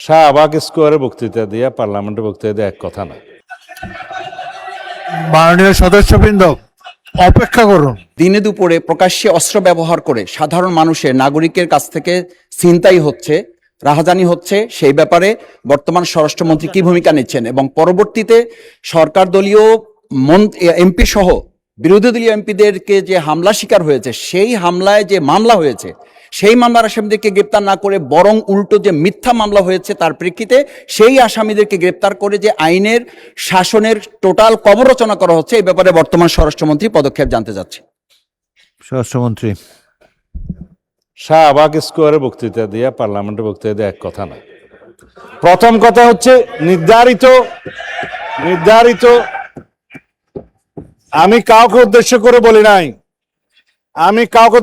শাহবাগ স্কোয়ারে বক্তৃতা দিয়ে পার্লামেন্টে বক্তৃতা দিয়ে এক কথা না। মাননীয় সদস্যবৃন্দ, অপেক্ষা করুন। দিনে দুপুরে প্রকাশ্যে অস্ত্র ব্যবহার করে সাধারণ মানুষের নাগরিকের কাছ থেকে ছিনতাই হচ্ছে, রাহাজানি হচ্ছে, সেই ব্যাপারে বর্তমান স্বরাষ্ট্রমন্ত্রী কি ভূমিকা নিচ্ছেন এবং পরবর্তীতে সরকার দলীয় এমপি সহ বিরোধী দলীয় এমপিদেরকে যে হামলা শিকার হয়েছে, সেই হামলায় যে মামলা হয়েছে, সেই মামলার আসামিদেরকে গ্রেপ্তার না করে বরং উল্টো যে মিথ্যা মামলা হয়েছে তার প্রেক্ষিতে সেই আসামিদেরকে গ্রেপ্তার করে যে আইনের শাসনের টোটাল কবর রচনা করা হচ্ছে, এই ব্যাপারে বর্তমান স্বরাষ্ট্রমন্ত্রী পদক্ষেপ জানতে চাচ্ছি। স্বরাষ্ট্রমন্ত্রী। শাহবাগ স্কোয়ারে বক্তৃতা দিয়ে পার্লামেন্টে বক্তৃতা দিয়ে এক কথা না। প্রথম কথা হচ্ছে নির্ধারিত আমি কাউকে উদ্দেশ্য করে বলি নাই। আমি কাউকে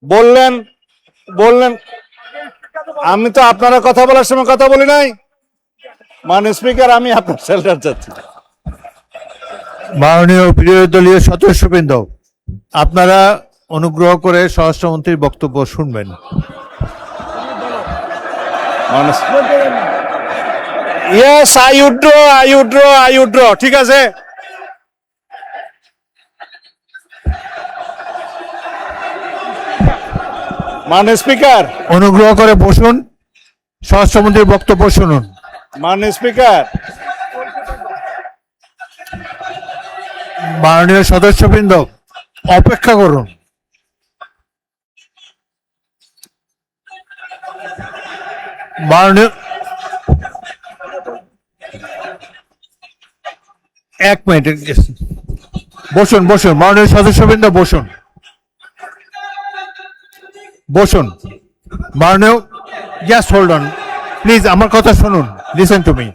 বললেন আমি তো আপনারা কথা বলার সময় কথা বলি নাই। মাননীয় স্পিকার, আমি আপনার শেল্টার চাচ্ছি। মাননীয় বিরোধী দলীয় সদস্যবৃন্দ, আপনারা অনুগ্রহ করে স্বরাষ্ট্রমন্ত্রীর বক্তব্য শুনবেন। Yes, I withdraw. ঠিক আছে। মাননীয় স্পিকার, অনুগ্রহ করে বসুন, স্বরাষ্ট্রমন্ত্রীর বক্তব্য শুনুন। মাননীয় স্পিকার, মাননীয় সদস্যবৃন্দ, অপেক্ষা করুন। মাননীয়, এক মিনিট বসুন। মাননীয় সদস্যবৃন্দ বসুন। মাননীয়, জাস্ট হোল্ড অন প্লিজ, আমার কথা শুনুন, লিসেন টু মি।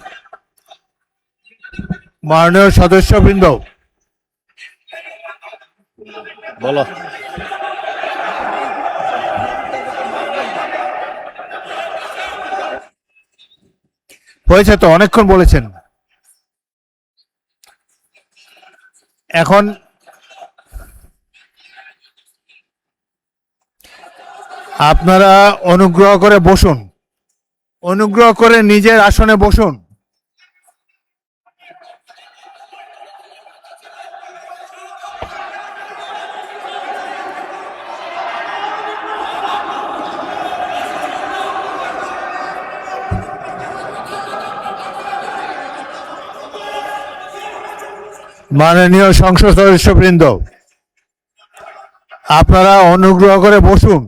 মাননীয় সদস্যবৃন্দ, বলো। হয়েছে তো, অনেকক্ষণ বলেছেন। এখন আপনারা অনুগ্রহ করে বসুন, অনুগ্রহ করে নিজের আসনে বসুন। মাননীয় সংসদ সদস্যবৃন্দ, আপনারা অনুগ্রহ করে বসুন।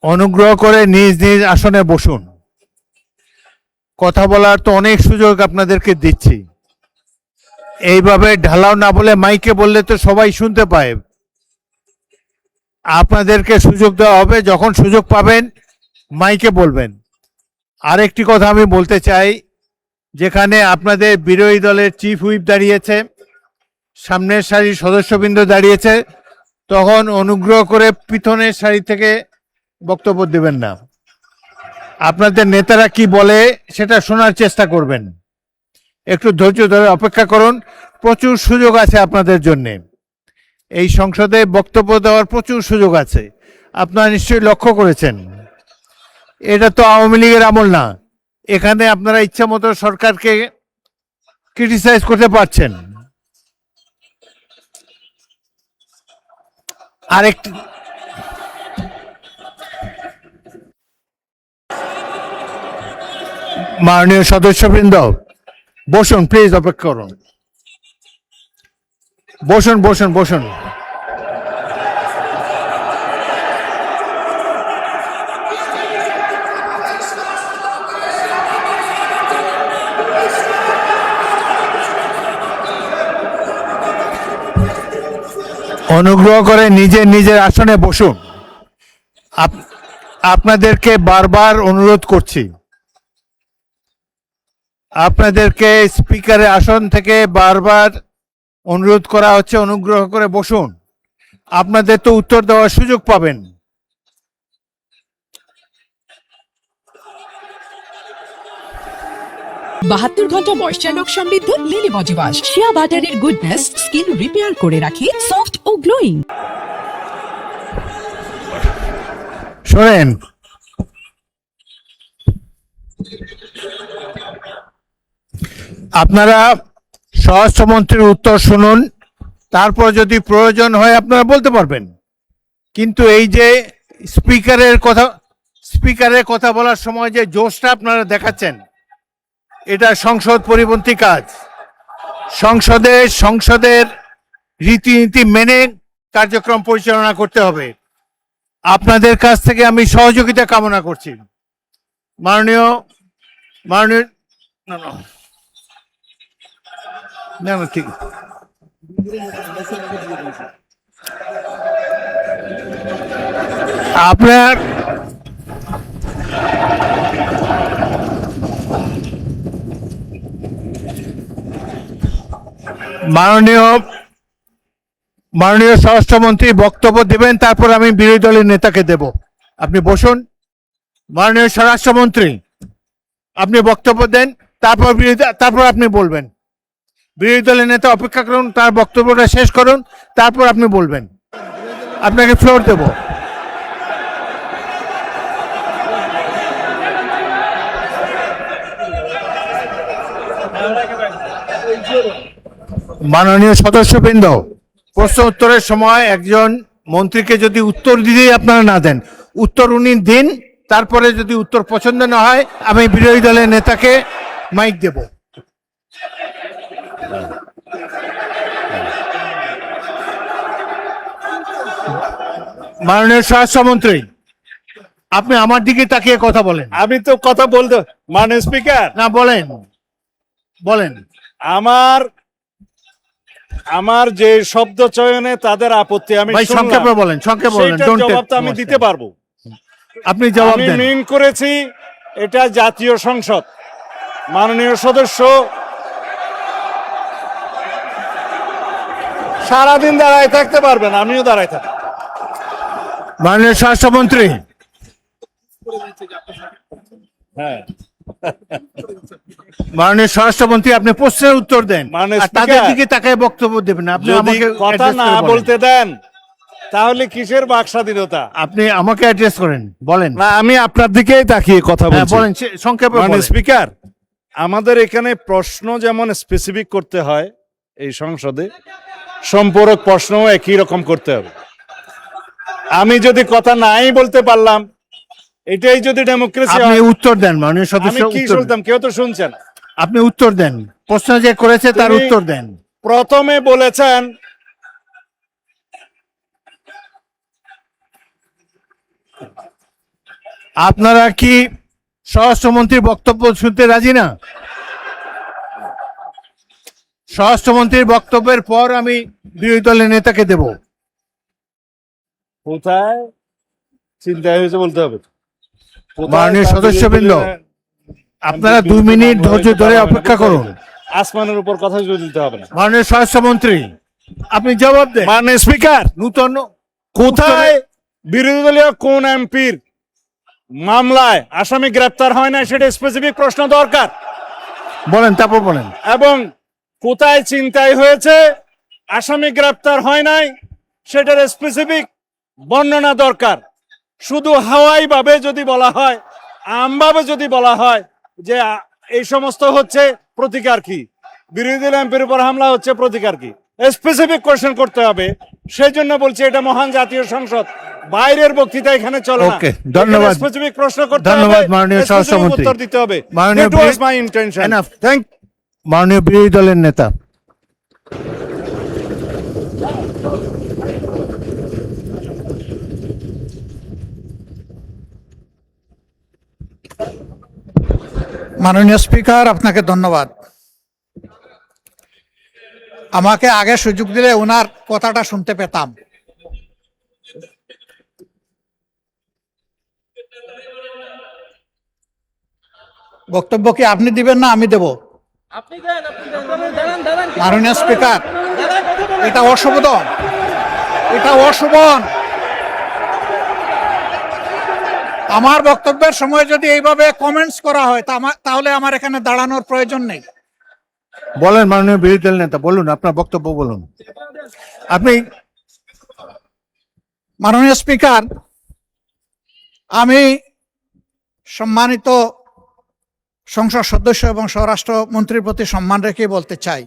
অনুগ্রহ করে নিজ নিজ আসনে বসুন। কথা বলার তো অনেক সুযোগ আপনাদেরকে দিচ্ছি, এইভাবে ঢালাও না বলে মাইকে বললে তো সবাই শুনতে পায়। আপনাদেরকে সুযোগ দেওয়া হবে, যখন সুযোগ পাবেন মাইকে বলবেন। আরেকটি কথা আমি বলতে চাই, যেখানে আপনাদের বিরোধী দলের চিফ হুইপ দাঁড়িয়েছে, সামনের সারির সদস্যবৃন্দ দাঁড়িয়েছে, তখন অনুগ্রহ করে পিছনের সারি থেকে বক্তব্য দেবেন না। আপনাদের নেতারা কি বলে সেটা শোনার চেষ্টা করবেন। একটু ধৈর্য ধরে অপেক্ষা করুন, প্রচুর সুযোগ আছে আপনাদের জন্য। এই সংসদে বক্তব্য দেওয়ার প্রচুর সুযোগ আছে, আপনারা নিশ্চয়ই লক্ষ্য করেছেন। এটা তো আওয়ামী লীগের আমল না, এখানে আপনারা ইচ্ছা মতো সরকারকে ক্রিটিসাইজ করতে পারছেন। আরেকটি, মাননীয় সদস্যবৃন্দ বসুন, প্লিজ অপেক্ষা করুন। বসুন। অনুগ্রহ করে নিজের আসনে বসুন। আপনাদেরকে বারবার অনুরোধ করছি, আপনাদেরকে স্পিকারের আসন থেকে বারবার অনুরোধ করা হচ্ছে, অনুগ্রহ করে বসুন। আপনাদের তো উত্তর দেওয়ার সুযোগ পাবেন। 72 ঘন্টা ময়েশ্চার লক সমৃদ্ধ লিলি বডি ওয়াশ, শিয়া বাটারের গুডনেস স্কিন রিপেয়ার করে রাখে সফট ও গ্লোয়িং। শোনেন, আপনারা স্বরাষ্ট্রমন্ত্রীর উত্তর শুনুন, তারপর যদি প্রয়োজন হয় আপনারা বলতে পারবেন। কিন্তু এই যে স্পিকারের কথা বলার সময় যে জোশটা আপনারা দেখাচ্ছেন, এটা সংসদ পরিপন্থী কাজ। সংসদের রীতিনীতি মেনে কার্যক্রম পরিচালনা করতে হবে। আপনাদের কাছ থেকে আমি সহযোগিতা কামনা করছি। মাননীয় মাননীয় না না না না, ঠিক আপনার মাননীয় স্বরাষ্ট্রমন্ত্রী বক্তব্য দেবেন, তারপর আমি বিরোধী দলের নেতাকে দেব। আপনি বসুন। মাননীয় স্বরাষ্ট্রমন্ত্রী, আপনি বক্তব্য দেন, তারপর আপনি বলবেন। বিরোধী দলের নেতা অপেক্ষা করুন, তার বক্তব্যটা শেষ করুন, তারপর আপনি বলবেন। আপনাকে ফ্লোর দেব। মাননীয় সদস্যবৃন্দ, প্রশ্ন উত্তরের সময় একজন মন্ত্রীকে যদি উত্তর দিতেই আপনারা না দেন, উত্তর উনি দিন, তারপরে যদি উত্তর পছন্দ না হয় আমি বিরোধী দলের নেতাকে মাইক দেব। মাননীয় স্বরাষ্ট্রমন্ত্রী, আপনি আমার দিকে তাকিয়ে কথা বলেন। আমি তো কথা বলতে, মাননীয় স্পিকার, না, বলেন বলেন। আমার যে শব্দ চয়নে তাদের আপত্তি আমি ভাই, শুনলাম, সংক্ষেপে বলেন, সংক্ষেপে বলেন। সেইটার জবাব তো আমি দিতে পারবো। আপনি জবাব আমি দেন। মিন করেছি এটা জাতীয় সংসদ। মাননীয় সদস্য সারাদিন দাঁড়ায় থাকতে পারবেন, আমিও দাঁড়ায় থাকি। মাননীয় স্বরাষ্ট্রমন্ত্রী, হ্যাঁ, মাননীয় স্বরাষ্ট্রমন্ত্রী, আপনি প্রশ্নের উত্তর দেন, মাননীয় আর তাদের স্পিকার, দিকে তাকায় বক্তব্য দেবেন। আপনি যদি আমাকে কথা address না করে বলেন। বলতে দেন তাহলে কিসের বাক স্বাধীনতা? আপনি আমাকে অ্যাড্রেস করেন, বলেন। না, আমি আপনার দিকেই তাকিয়ে কথা হ্যাঁ, বলছি। বলেন, সংক্ষেপে মানে বলেন। স্পিকার, আমাদের এখানে প্রশ্ন যেমন স্পেসিফিক করতে হয়, এই সংসদে সম্পূরক প্রশ্নও একই রকম করতে হবে। আমি যদি কথা নাই বলতে পারলাম, এটাই যদি ডেমোক্রেসি আপনি হয়, উত্তর দেন, মাননীয় আমি সদস্য কি উত্তর দেন। শুনতাম? কেউ তো শুনছেন। আপনি উত্তর দেন, প্রশ্ন যে করেছে তার তুমি উত্তর দেন। প্রথমে বলেছেন আপনারা কি স্বরাষ্ট্রমন্ত্রীর বক্তব্য শুনতে রাজি না? স্বরাষ্ট্রমন্ত্রীর বক্তব্যের পর আমি বিরোধী দলের নেতাকে দেব। কোথায় চিন্তা হয়েছে বলতে হবে। কোথায় মাননীয় তাদের সদস্যবৃন্দ, বিরুদ্ধে আপনারা বিরুদ্ধে 2 মিনিট মামলা ধৈর্য হয়েছে, ধরে তারা অপেক্ষা আমাকে করুন। আসমানের উপর কথা জুড়ে দিতে হবে না। মাননীয় স্বরাষ্ট্রমন্ত্রী, আপনি জবাব দেন। মাননীয় স্পিকার, নূতন কোথায় বিরোধী দলীয় কোন এমপির মামলায় আসামি গ্রেপ্তার হয় না সেটা স্পেসিফিক প্রশ্ন দরকার। বলেন, তারপর বলেন। এবং কোথায় চিন্তাই হয়েছে আসামি গ্রেপ্তার হয় নাই সেটার স্পেসিফিক বর্ণনা দরকার। শুধু হাওয়াই ভাবে যদি বলা হয়, আমভাবে যদি বলা হয় যে এই সমস্ত হচ্ছে প্রতিকার কি, বিরোধী দল এমপির উপর হামলা হচ্ছে প্রতিকার কি, স্পেসিফিক কোশ্চেন করতে হবে। সেই জন্য বলছি এটা মহান জাতীয় সংসদ, বাইরের বক্তৃতা এখানে চলে না। ওকে, ধন্যবাদ। স্পেসিফিক প্রশ্ন করতে হবে, ধন্যবাদ মাননীয় specific স্বরাষ্ট্রমন্ত্রী। উত্তর দিতে হবে। মাননীয় That was my intention. Enough. Thank মাননীয় বিরোধী দলের নেতা। মাননীয় স্পিকার, আপনাকে ধন্যবাদ। আমাকে আগে সুযোগ দিলে ওনার কথাটা শুনতে পেতাম। বক্তব্য কি আপনি দিবেন না আমি দেব? মাননীয় স্পিকার, এটা অশোভন, এটা অশোভন। আমার বক্তব্যের সময় যদি এইভাবে কমেন্টস করা হয় তাহলে আমার এখানে দাঁড়ানোর প্রয়োজন নেই। বলেন মাননীয় বিরোধী দল নেতা, বলুন আপনার বক্তব্য বলুন। আপনি মাননীয় স্পিকার, আমি সম্মানিত সংসদ সদস্য এবং স্বরাষ্ট্র মন্ত্রীর প্রতি সম্মান রেখে বলতে চাই,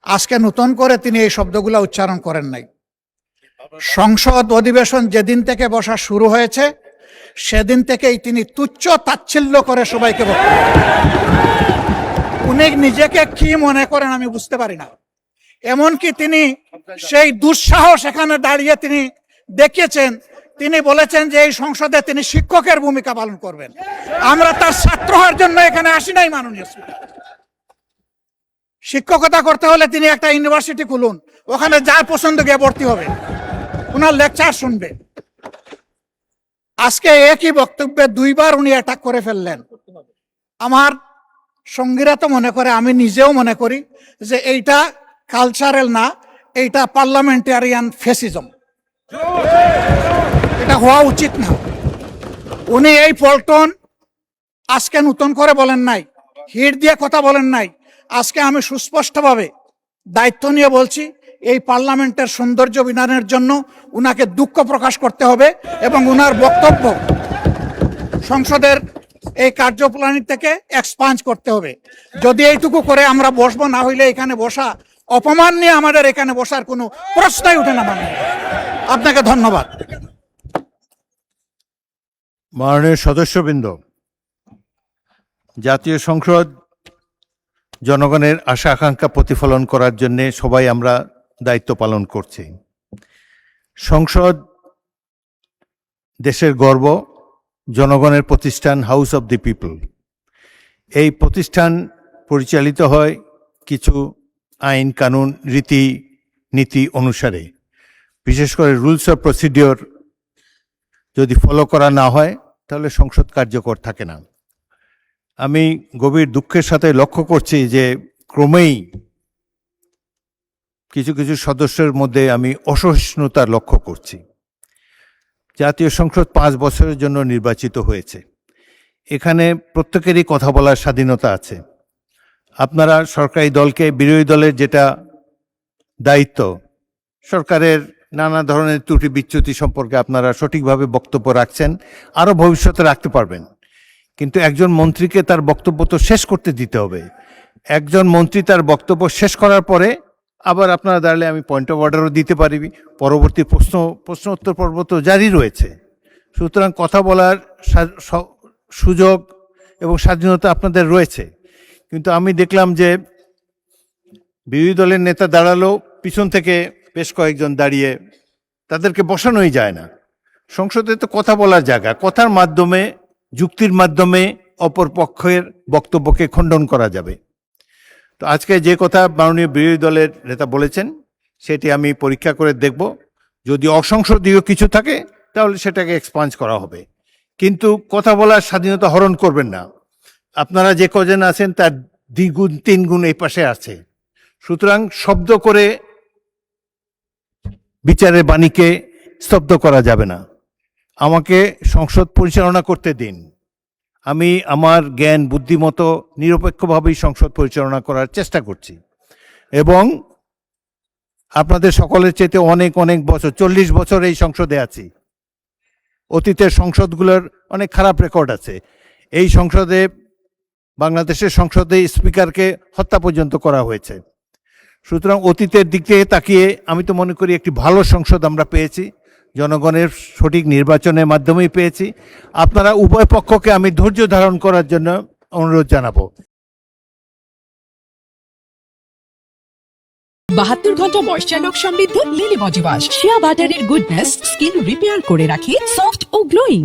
আজকে নতুন করে তিনি এই শব্দগুলো উচ্চারণ করেন নাই। সংসদ অধিবেশন যেদিন থেকে বসা শুরু হয়েছে সেদিন থেকেই তিনি তুচ্ছ তাচ্ছিল্য করে সবাইকে বক্তব্য উনি নিজেকে কি মনে করেন আমি বুঝতে পারি না। এমনকি তিনি সেই দুঃসাহস এখানে দাঁড়িয়ে তিনি দেখিয়েছেন, তিনি বলেছেন যে এই সংসদে তিনি শিক্ষকের ভূমিকা পালন করবেন। আমরা তার ছাত্র হওয়ার জন্য এখানে আসি নাই মাননীয় স্পিকার। শিক্ষকতা করতে হলে তিনি একটা ইউনিভার্সিটি খুলুন, ওখানে যার পছন্দ গিয়ে ভর্তি হবে, ওনার লেকচার শুনবে। আজকে একই বক্তব্যে দুইবার উনি অ্যাটাক করে ফেললেন। আমার সঙ্গীরা তো মনে করে, আমি নিজেও মনে করি যে এইটা কালচারাল না, এইটা পার্লামেন্টারিয়ান ফেসিজম, এটা হওয়া উচিত না। উনি এই পল্টন আজকে নতুন করে বলেন নাই, হিট দিয়ে কথা বলেন নাই। আজকে আমি সুস্পষ্টভাবে দায়িত্ব নিয়ে বলছি, এই পার্লামেন্টের সৌন্দর্য বিধানের জন্য উনাকে দুঃখ প্রকাশ করতে হবে এবং উনার বক্তব্য সংসদের এই কার্যপ্রণালী থেকে এক্সপাঞ্জ করতে হবে। যদি এইটুকু করে আমরা বসবো, না হইলে এখানে বসা অপমান নিয়ে আমাদের এখানে বসার কোনো প্রশ্নই উঠে না। মানে আপনাকে ধন্যবাদ। মাননীয় সদস্যবৃন্দ, জাতীয় সংসদ জনগণের আশা আকাঙ্ক্ষা প্রতিফলন করার জন্য সবাই আমরা দায়িত্ব পালন করছি। সংসদ দেশের গর্ব, জনগণের প্রতিষ্ঠান, হাউস অব দি পিপল। এই প্রতিষ্ঠান পরিচালিত হয় কিছু আইন কানুন রীতি নীতি অনুসারে। বিশেষ করে রুলস অফ প্রসিডিওর যদি ফলো করা না হয় তাহলে সংসদ কার্যকর থাকে না। আমি গভীর দুঃখের সাথে লক্ষ্য করছি যে ক্রমেই কিছু কিছু সদস্যের মধ্যে আমি অসহিষ্ণুতা লক্ষ্য করছি। জাতীয় সংসদ 5 বছরের জন্য নির্বাচিত হয়েছে। এখানে প্রত্যেকেরই কথা বলার স্বাধীনতা আছে। আপনারা সরকারি দলকে, বিরোধী দলের যেটা দায়িত্ব, সরকারের নানা ধরনের ত্রুটি বিচ্যুতি সম্পর্কে আপনারা সঠিকভাবে বক্তব্য রাখছেন, আরও ভবিষ্যতে রাখতে পারবেন। কিন্তু একজন মন্ত্রীকে তার বক্তব্য তো শেষ করতে দিতে হবে। একজন মন্ত্রী তার বক্তব্য শেষ করার পরে আবার আপনারা দাঁড়ালে আমি পয়েন্ট অফ অর্ডারও দিতে পারি, পরবর্তী প্রশ্ন উত্তর পর্ব তো জারি রয়েছে। সুতরাং কথা বলার সুযোগ এবং স্বাধীনতা আপনাদের রয়েছে। কিন্তু আমি দেখলাম যে বিরোধী দলের নেতা দাঁড়ালো, পিছন থেকে বেশ কয়েকজন দাঁড়িয়ে, তাদেরকে বসানোই যায় না। সংসদে তো কথা বলার জায়গা, কথার মাধ্যমে, যুক্তির মাধ্যমে অপর পক্ষের বক্তব্যকে খণ্ডন করা যাবে। তো আজকে যে কথা মাননীয় বিরোধী দলের নেতা বলেছেন সেটি আমি পরীক্ষা করে দেখব। যদি অসংসদীয় কিছু থাকে তাহলে সেটাকে এক্সপাঞ্জ করা হবে, কিন্তু কথা বলার স্বাধীনতা হরণ করবেন না। আপনারা যে কজন আছেন তার 2 গুণ 3 গুণ এই পাশে আছে। সুতরাং শব্দ করে বিচারের বাণীকে স্তব্ধ করা যাবে না। আমাকে সংসদ পরিচালনা করতে দিন। আমি আমার জ্ঞান বুদ্ধিমতো নিরপেক্ষভাবেই সংসদ পরিচালনা করার চেষ্টা করছি এবং আপনাদের সকলের চেয়ে অনেক অনেক বছর, 40 বছর এই সংসদে আছি। অতীতের সংসদগুলোর অনেক খারাপ রেকর্ড আছে। এই সংসদে, বাংলাদেশের সংসদে স্পিকারকে হত্যা পর্যন্ত করা হয়েছে। সুতরাং অতীতের দিক থেকে তাকিয়ে আমি তো মনে করি একটি ভালো সংসদ আমরা পেয়েছি, জনগণের সঠিক নির্বাচনের মাধ্যমেই পেয়েছি। আপনারা উভয় পক্ষকে আমি ধৈর্য ধারণ করার জন্য অনুরোধ জানাবো। 72 ঘন্টা ময়েশ্চার লক সমৃদ্ধ লিলি বডি ওয়াশ। শিয়া বাটারের গুডনেস স্কিন রিপেয়ার করে রাখে সফট ও গ্লোয়িং।